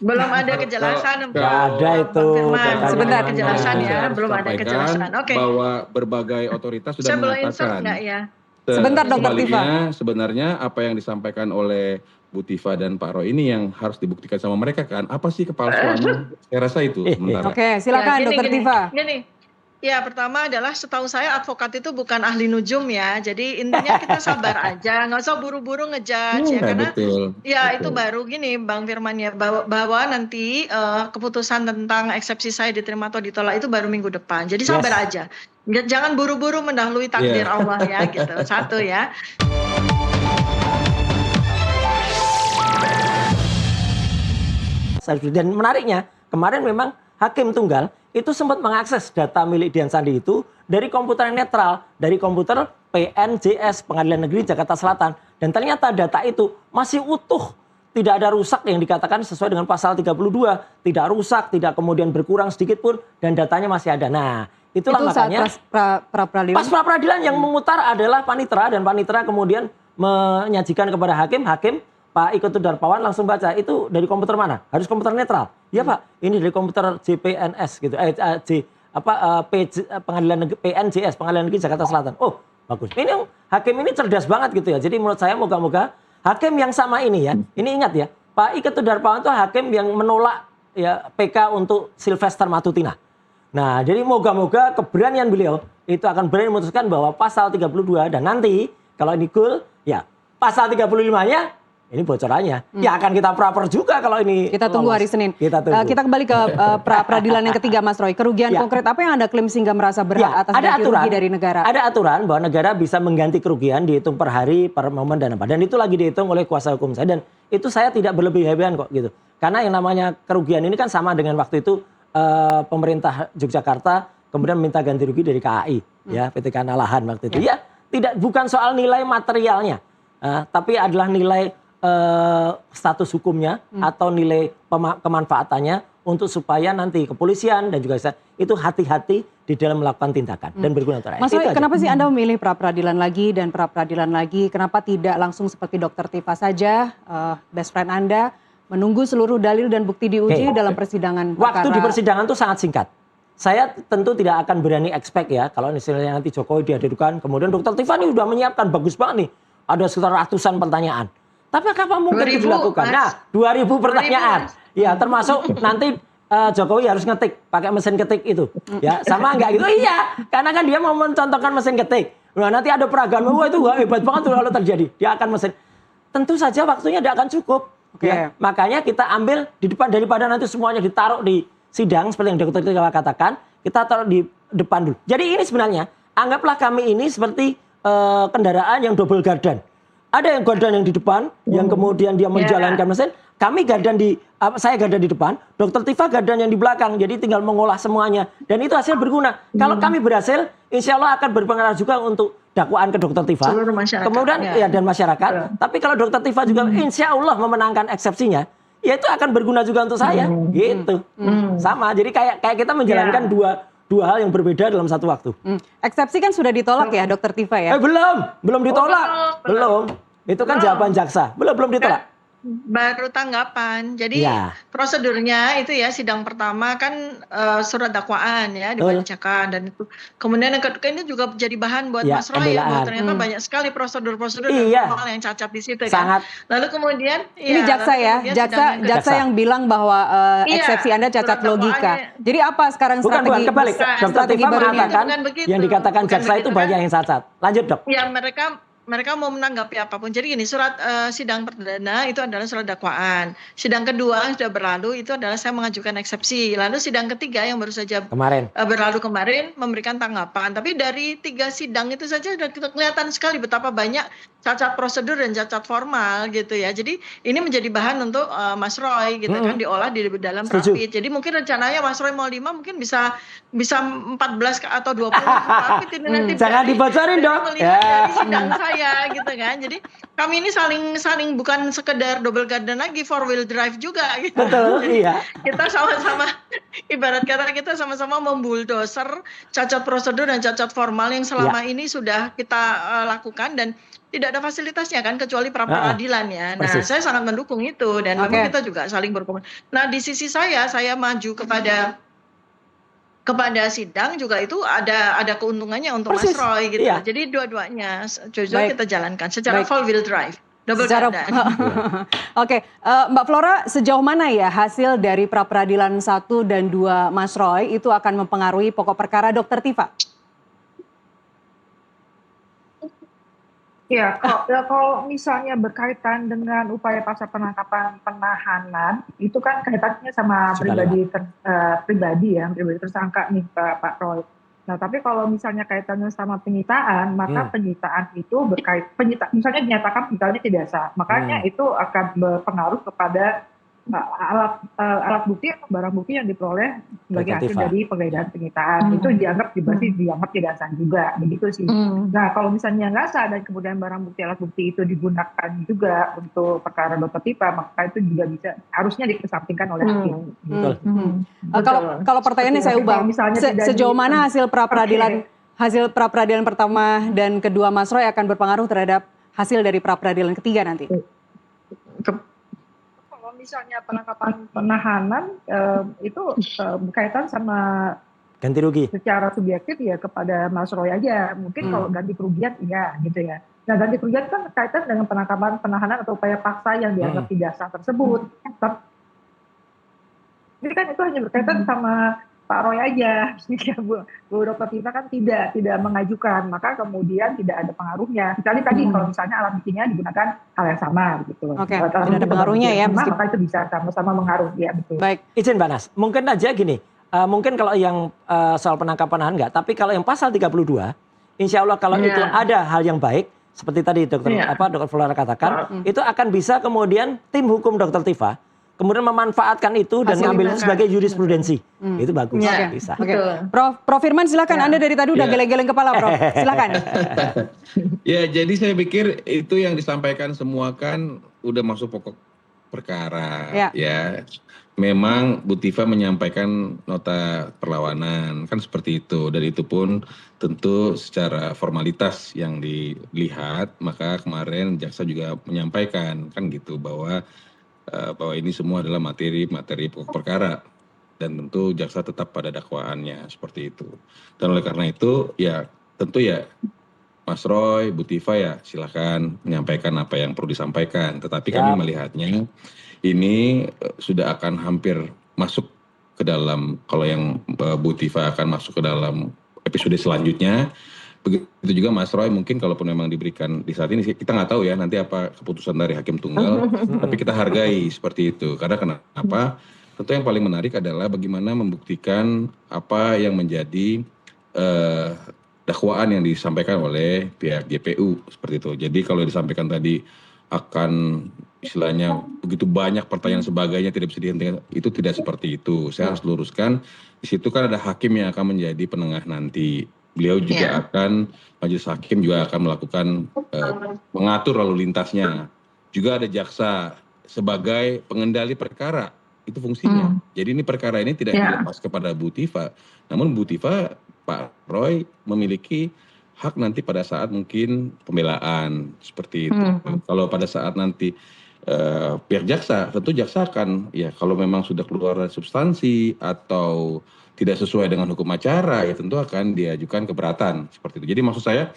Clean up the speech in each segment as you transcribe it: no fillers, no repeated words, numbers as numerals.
Belum ada Kalau kejelasan, Nggak ada itu Bang Firman. datanya Belum ada mana. kejelasan ya, saya harus belum ada sampaikan kejelasan. Oke, bahwa berbagai otoritas sudah saya boleh insert mengatakan. nggak ya? Sebentar, Dokter Tifa. Sebenarnya apa yang disampaikan oleh Bu Tifa dan Pak Roy ini yang harus dibuktikan sama mereka kan? Apa sih kepalsuannya? Saya rasa itu sementara. Oke, silakan Ya, Dokter Tifa. Gini, ya pertama adalah setahu saya advokat itu bukan ahli nujum ya. Jadi intinya kita sabar aja, nggak usah buru-buru ngejudge ya. Karena Betul. itu baru gini Bang Firman ya, bahwa nanti keputusan tentang eksepsi saya diterima atau ditolak itu baru minggu depan. Jadi sabar aja. Jangan buru-buru mendahului takdir Allah ya gitu. Satu ya. Dan menariknya, kemarin memang Hakim Tunggal itu sempat mengakses data milik Dian Sandi itu dari komputer yang netral, dari komputer PNJS, Pengadilan Negeri Jakarta Selatan. Dan ternyata data itu masih utuh. Tidak ada rusak yang dikatakan sesuai dengan pasal 32. Tidak rusak, tidak kemudian berkurang sedikit pun, dan datanya masih ada. Nah, itulah itu makanya pra-peradilan. pas pra-peradilan yang memutar adalah panitera, dan panitera kemudian menyajikan kepada hakim, Pak Iko Darpawan langsung baca, itu dari komputer mana? Harus komputer netral. Iya Pak, ini dari komputer JPNS gitu. Pengadilan Negeri PNJS, Pengadilan Negeri Jakarta Selatan. Oh, bagus. Ini hakim ini cerdas banget gitu ya. Jadi menurut saya moga-moga hakim yang sama ini ya. Ini ingat ya, Pak Iko Darpawan itu hakim yang menolak ya PK untuk Sylvester Matutina. Nah, jadi moga-moga keberanian beliau itu akan berani memutuskan bahwa pasal 32 dan nanti kalau ini cool, ya pasal 35-nya ini bocorannya. Ya akan kita praper juga kalau ini. Kita tunggu hari Senin. Kita tunggu. Kita kembali ke pra-peradilan yang ketiga, Mas Roy. Kerugian konkret apa yang Anda klaim sehingga merasa berhak atas ganti rugi dari negara? Ada aturan bahwa negara bisa mengganti kerugian dihitung per hari, per momen, dan apa. Dan itu lagi dihitung oleh kuasa hukum saya. Dan itu saya tidak berlebih-lebihan kok gitu. Karena yang namanya kerugian ini kan sama dengan waktu itu pemerintah Yogyakarta kemudian minta ganti rugi dari KAI, ya PT Kana Lahan waktu itu. Ya, bukan soal nilai materialnya, tapi adalah nilai status hukumnya atau nilai kemanfaatannya untuk supaya nanti kepolisian dan juga itu hati-hati di dalam melakukan tindakan dan berguna untuk rakyat. Mas Roy, kenapa sih Anda memilih pra-peradilan lagi dan pra-peradilan lagi? Kenapa tidak langsung seperti Dokter Tifa saja, best friend Anda, menunggu seluruh dalil dan bukti diuji dalam persidangan? Waktu di persidangan itu sangat singkat. Saya tentu tidak akan berani expect ya kalau misalnya nanti Jokowi dihadirkan, kemudian Dokter Tifa ini sudah menyiapkan bagus banget nih, ada sekitar ratusan pertanyaan. Tapi apa mungkin itu dilakukan? Nah, 2000 pertanyaan. Ya, termasuk nanti Jokowi harus ngetik pakai mesin ketik itu. Ya, sama enggak gitu? Iya, karena kan dia mau mencontohkan mesin ketik. Nah, nanti ada peragaan, wah itu hebat banget tuh kalau terjadi. Dia akan mesin. Tentu saja waktunya tidak akan cukup. Ya, makanya kita ambil di depan daripada nanti semuanya ditaruh di sidang seperti yang Dokter Tifa katakan, kita taruh di depan dulu. Jadi ini sebenarnya anggaplah kami ini seperti kendaraan yang double gardan. Ada yang gardan yang di depan, yang kemudian dia menjalankan mesin. Kami gardan saya gardan di depan, Dokter Tifa gardan yang di belakang. Jadi tinggal mengolah semuanya. Dan itu hasil berguna. Kalau kami berhasil, insya Allah akan berpengaruh juga untuk dakwaan ke Dokter Tifa. Kemudian dan masyarakat. Tapi kalau Dokter Tifa juga insya Allah memenangkan eksepsinya, ya itu akan berguna juga untuk saya. Gitu. Sama. Jadi kayak kita menjalankan dua hal yang berbeda dalam satu waktu. Eksepsi kan sudah ditolak ya, Dokter Tifa ya? Belum ditolak. Belum. Itu kan jawaban jaksa. Belum ditolak. Baru tanggapan. Jadi prosedurnya itu ya sidang pertama kan surat dakwaan ya dibacakan dan itu. Kemudian yang kedua ini juga jadi bahan buat Mas Roy ya, bahwa ternyata banyak sekali prosedur-prosedur dan hal yang cacat di situ kan. Lalu kemudian ini jaksa ya, jaksa yang bilang bahwa eksepsi Anda cacat logika. Jadi apa sekarang strategi? Bukan, kebalik. Dokter Tifa mengatakan yang dikatakan jaksa itu banyak yang cacat. Lanjut Dok. Ya mereka mau menanggapi apapun. Jadi gini, surat sidang perdana itu adalah surat dakwaan. Sidang kedua sudah berlalu, itu adalah saya mengajukan eksepsi. Lalu sidang ketiga yang baru saja berlalu kemarin memberikan tanggapan. Tapi dari 3 sidang itu saja sudah kelihatan sekali betapa banyak cacat prosedur dan cacat formal gitu ya. Jadi ini menjadi bahan untuk Mas Roy gitu kan, diolah di dalam rapid. Jadi mungkin rencananya Mas Roy mau 5 mungkin bisa 14 atau 20 rapid ini nanti. Jangan dibocorin Dok. Dari sidang saya gitu kan. Jadi kami ini saling bukan sekedar double garden lagi, 4-wheel drive juga gitu. Betul, iya. Kita sama-sama ibarat kata kita sama-sama membuldoser cacat prosedur dan cacat formal yang selama ini sudah kita lakukan dan tidak ada fasilitasnya kan kecuali pra Ah, peradilan ya. Nah, persis. saya sangat mendukung itu dan Oke. memang kita juga saling berkomunikasi. Nah, di sisi saya maju kepada sidang juga itu ada keuntungannya untuk Mas Persis, Roy gitu. iya. Jadi dua-duanya jujur Baik. kita jalankan secara Baik. full wheel drive, double Secara ganda. Oke, Mbak Flora, sejauh mana ya hasil dari pra peradilan 1 dan 2 Mas Roy itu akan mempengaruhi pokok perkara Dr. Tifa? Ya, kalau misalnya berkaitan dengan upaya pasca penangkapan penahanan, itu kan kaitannya sama Sudah pribadi tersangka nih Pak Roy. Nah, tapi kalau misalnya kaitannya sama penyitaan, maka penyitaan itu misalnya dinyatakan misalnya tidak sah, makanya itu akan berpengaruh kepada alat bukti atau barang bukti yang diperoleh sebagai hasil dari penggeledahan penyitaan. Itu dianggap tidak sah juga, begitu sih. Nah, kalau misalnya nggak sah dan kemudian barang bukti alat bukti itu digunakan juga untuk perkara Dr. Tifa, maka itu juga harusnya dikesampingkan oleh hakim. Kalau pertanyaannya saya ubah, sejauh mana hasil pra peradilan pertama dan kedua Mas Roy akan berpengaruh terhadap hasil dari pra peradilan ketiga nanti? Misalnya penangkapan penahanan itu berkaitan sama ganti rugi secara subjektif ya kepada Mas Roy aja. Mungkin kalau ganti kerugian iya gitu ya. Nah, ganti kerugian kan berkaitan dengan penangkapan penahanan atau upaya paksa yang dianggap tidak sah tersebut. Jadi kan itu hanya berkaitan sama Pak Roy aja, Bu Dr. Tifa kan tidak mengajukan, maka kemudian tidak ada pengaruhnya. Kecuali tadi kalau misalnya alat buktinya digunakan hal yang sama, gitu. Oke, tidak ada pengaruhnya ya, maka itu bisa sama-sama mengaruh, ya betul. Baik. Izin Mbak Nas, mungkin aja gini, mungkin kalau yang soal penangkapan penahanan enggak, tapi kalau yang pasal 32, insya Allah kalau itu ada hal yang baik, seperti tadi Dr. Flora katakan, itu akan bisa kemudian tim hukum Dr. Tifa kemudian memanfaatkan itu dan ngambil sebagai jurisprudensi. Itu bagus. Bisa. Oke. Prof Firman silakan, Anda dari tadi udah geleng-geleng kepala, Prof. Silakan. Ya, jadi saya pikir itu yang disampaikan semua kan udah masuk pokok perkara. Ya. Memang Bu Tifa menyampaikan nota perlawanan, kan seperti itu. Dan itu pun tentu secara formalitas yang dilihat, maka kemarin jaksa juga menyampaikan kan gitu bahwa ini semua adalah materi pokok perkara dan tentu jaksa tetap pada dakwaannya seperti itu. Dan oleh karena itu ya tentu ya Mas Roy, Bu Tifa ya silakan menyampaikan apa yang perlu disampaikan. Tetapi kami melihatnya ini sudah akan hampir masuk ke dalam, kalau yang Bu Tifa akan masuk ke dalam episode selanjutnya. Begitu juga Mas Roy, mungkin kalaupun memang diberikan di saat ini, kita nggak tahu ya nanti apa keputusan dari hakim tunggal, tapi kita hargai seperti itu. Karena kenapa? Tentu yang paling menarik adalah bagaimana membuktikan apa yang menjadi dakwaan yang disampaikan oleh pihak JPU seperti itu. Jadi kalau disampaikan tadi akan istilahnya begitu banyak pertanyaan sebagainya tidak bisa dihentikan, itu tidak seperti itu. Saya harus luruskan, di situ kan ada hakim yang akan menjadi penengah nanti. Beliau juga akan, majelis hakim juga akan melakukan mengatur lalu lintasnya. Juga ada jaksa sebagai pengendali perkara, itu fungsinya. Jadi ini perkara ini tidak dilepas kepada Bu Tifa, namun Bu Tifa, Pak Roy memiliki hak nanti pada saat mungkin pembelaan seperti itu. Kalau pada saat nanti pihak jaksa, tentu jaksa akan ya kalau memang sudah keluar substansi atau tidak sesuai dengan hukum acara, ya tentu akan diajukan keberatan seperti itu. Jadi maksud saya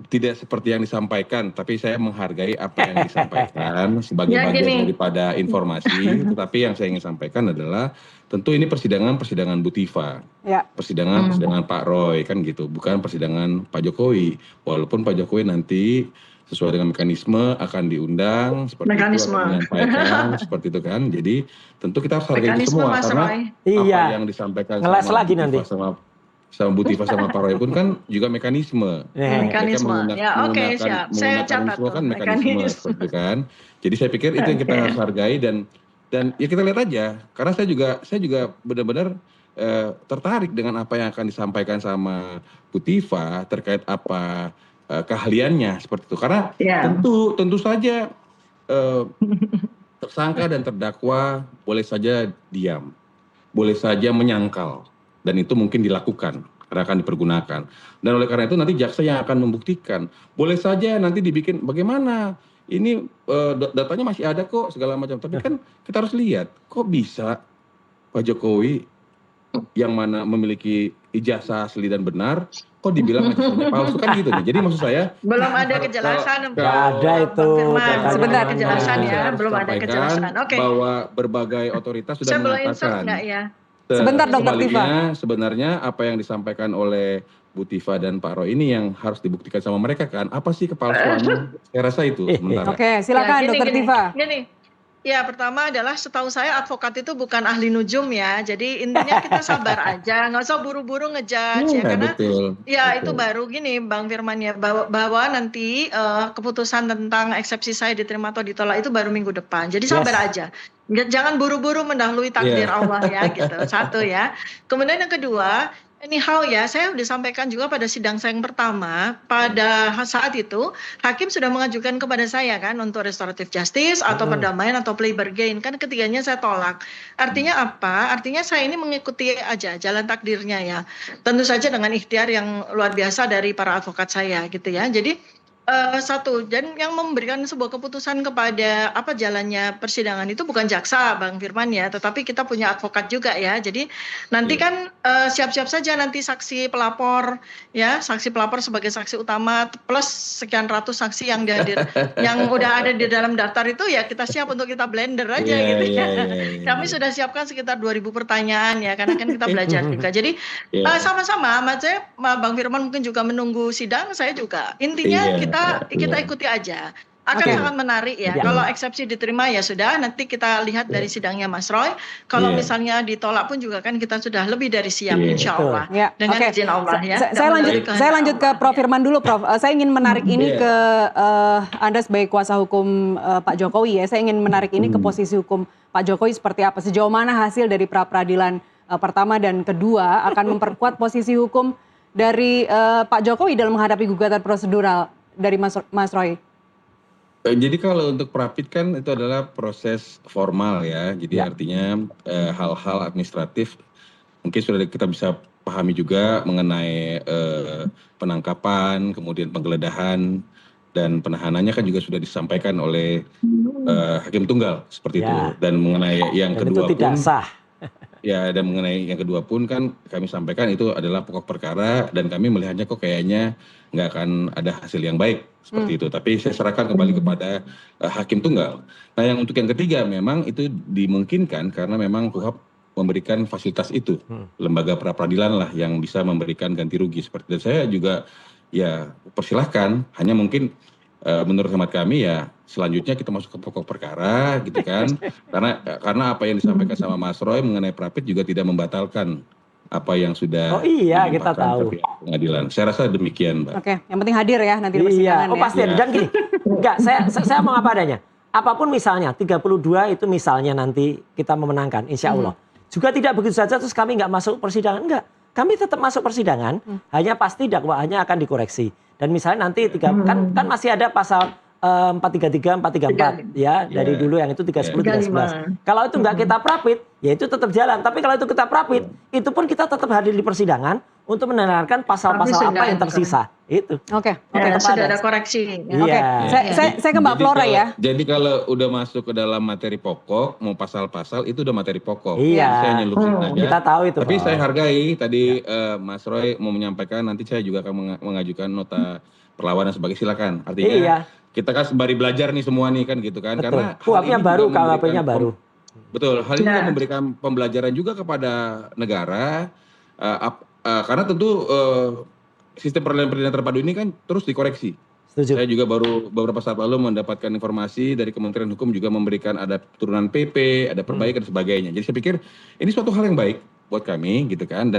tidak seperti yang disampaikan, tapi saya menghargai apa yang disampaikan sebagai bagian daripada informasi. Tetapi yang saya ingin sampaikan adalah tentu ini persidangan Bu Tifa, persidangan Pak Roy kan gitu, bukan persidangan Pak Jokowi. Walaupun Pak Jokowi nanti sesuai dengan mekanisme akan diundang seperti itu, akan menyampaikan seperti itu kan. Jadi tentu kita harus hargai itu semua karena apa yang disampaikan sama Bu Tifa sama Pak Roy pun kan juga mekanisme. Mekanisme. Ya, oke, siap. Saya catat tuh kan mekanisme seperti kan. Jadi saya pikir itu yang kita harus hargai dan ya kita lihat aja. Karena saya juga benar-benar tertarik dengan apa yang akan disampaikan sama Bu Tifa terkait apa keahliannya seperti itu. Karena tentu saja tersangka dan terdakwa boleh saja diam, boleh saja menyangkal, dan itu mungkin dilakukan akan dipergunakan. Dan oleh karena itu nanti jaksa yang akan membuktikan. Boleh saja nanti dibikin bagaimana ini datanya masih ada kok segala macam. Tapi kan kita harus lihat kok bisa Pak Jokowi yang mana memiliki ijazah asli dan benar, kok dibilang ijazahnya palsu kan gitu nih. Jadi maksud saya belum ada kejelasan. Nggak ada itu. Sebentar, kejelasan ya, belum ada kejelasan. Oke. Bahwa berbagai otoritas sudah Saya boleh insert mengatakan. nggak ya? Sebentar, Dr. Tifa. Sebenarnya apa yang disampaikan oleh Bu Tifa dan Pak Roy ini yang harus dibuktikan sama mereka kan, apa sih kepalsuannya? Saya rasa itu sementara. Oke, silakan Dr. Tifa. Gini. Ya, pertama adalah setahu saya advokat itu bukan ahli nujum ya. Jadi intinya kita sabar aja, nggak usah buru-buru ngejudge ya, karena betul. Itu baru gini Bang Firman ya, bahwa nanti keputusan tentang eksepsi saya diterima atau ditolak itu baru minggu depan. Jadi sabar aja. Jangan buru-buru mendahului takdir Allah ya gitu. Satu ya. Kemudian yang kedua, anyhow ya, saya sudah sampaikan juga pada sidang saya yang pertama, pada saat itu hakim sudah mengajukan kepada saya kan untuk restoratif justice atau perdamaian atau plea bargain, kan ketiganya saya tolak. Artinya apa? Artinya saya ini mengikuti aja jalan takdirnya ya. Tentu saja dengan ikhtiar yang luar biasa dari para advokat saya gitu ya. Jadi satu, dan yang memberikan sebuah keputusan kepada apa jalannya persidangan itu bukan jaksa Bang Firman ya, tetapi kita punya advokat juga ya. Jadi nanti kan siap-siap saja nanti saksi pelapor ya, saksi pelapor sebagai saksi utama plus sekian ratus saksi yang yang udah ada di dalam daftar itu ya kita siap untuk kita blender aja gitu ya. Kami sudah siapkan sekitar 2.000 pertanyaan ya, karena kan kita belajar juga. Jadi sama-sama, maksudnya Bang Firman mungkin juga menunggu sidang, saya juga. Intinya kita ikuti aja. Akan sangat menarik ya. Kalau eksepsi diterima ya sudah, nanti kita lihat dari sidangnya Mas Roy. Kalau misalnya ditolak pun juga kan kita sudah lebih dari siap insya Allah. Dengan izin Allah ya. Saya lanjut ke Prof Firman dulu Prof. Saya ingin menarik ini ke Anda sebagai kuasa hukum Pak Jokowi ya. Saya ingin menarik ini ke posisi hukum Pak Jokowi seperti apa. Sejauh mana hasil dari pra peradilan pertama dan kedua akan memperkuat posisi hukum dari Pak Jokowi dalam menghadapi gugatan prosedural dari Mas Roy? Jadi kalau untuk Prapit kan itu adalah proses formal ya. Jadi artinya hal-hal administratif mungkin sudah kita bisa pahami juga mengenai penangkapan, kemudian penggeledahan dan penahanannya kan juga sudah disampaikan oleh hakim tunggal seperti itu. Dan mengenai yang kedua itu tidak sah. Ya, dan mengenai yang kedua pun kan kami sampaikan itu adalah pokok perkara dan kami melihatnya kok kayaknya nggak akan ada hasil yang baik seperti itu. Tapi saya serahkan kembali kepada hakim tunggal. Nah, yang untuk yang ketiga memang itu dimungkinkan karena memang KUHAP memberikan fasilitas itu. Lembaga pra peradilan lah yang bisa memberikan ganti rugi seperti itu. Dan saya juga ya persilahkan, hanya mungkin menurut hemat kami ya selanjutnya kita masuk ke pokok perkara gitu kan. karena apa yang disampaikan sama Mas Roy mengenai Prapit juga tidak membatalkan apa yang sudah kita tahu pengadilan. Saya rasa demikian, Mbak. Oke, yang penting hadir ya nanti di persidangan ya. Pasti ada. Dan gini, enggak, saya mau apa adanya. Apapun misalnya 32 itu misalnya nanti kita memenangkan insya Allah. Juga tidak begitu saja terus kami nggak masuk persidangan, enggak. Kami tetap masuk persidangan, hanya pasti dakwaannya akan dikoreksi. Dan misalnya nanti kan masih ada pasal 433, 434 ya dari dulu yang itu 310, 311. Kalau itu nggak kita prapit, ya itu tetap jalan. Tapi kalau itu kita prapit, itu pun kita tetap hadir di persidangan untuk mendengarkan pasal-pasal apa yang tersisa. Itu. Oke. Sudah ada koreksi. Oke. Saya ke Mbak Flora ya. Jadi kalau udah masuk ke dalam materi pokok, mau pasal-pasal itu udah materi pokok. Iya. Saya nyeluruhin aja. Kita tahu itu. Tapi saya hargai tadi Mas Roy mau menyampaikan, nanti saya juga akan mengajukan nota perlawanan sebagai silakan. Artinya kita kan sembari belajar nih semua nih kan gitu kan. Betul. Karena KUHAP-nya baru, KUHP-nya baru. Betul. Hal ini juga memberikan pembelajaran juga kepada negara. Karena tentu sistem peradilan terpadu ini kan terus dikoreksi. Setuju. Saya juga baru beberapa saat lalu mendapatkan informasi dari Kementerian Hukum juga memberikan ada turunan PP, ada perbaikan dan sebagainya. Jadi saya pikir ini suatu hal yang baik buat kami gitu kan.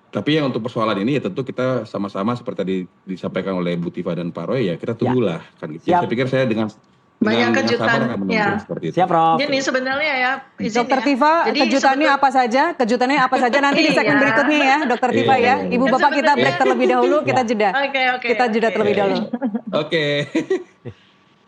Tapi yang untuk persoalan ini ya tentu kita sama-sama seperti tadi disampaikan oleh Bu Tifa dan Pak Roy ya kita tunggulah kan gitu. Saya pikir saya dengan banyak kejutan ya. Seperti itu. Siap, Prof. Jadi sebenarnya ya Dr. Tifa, kejutannya apa saja? Kejutannya apa saja nanti di segmen berikutnya ya, Dr. Tifa ya. Ibu Bapak kita break terlebih dahulu, kita jeda. Oke. Kita jeda terlebih dahulu. Oke.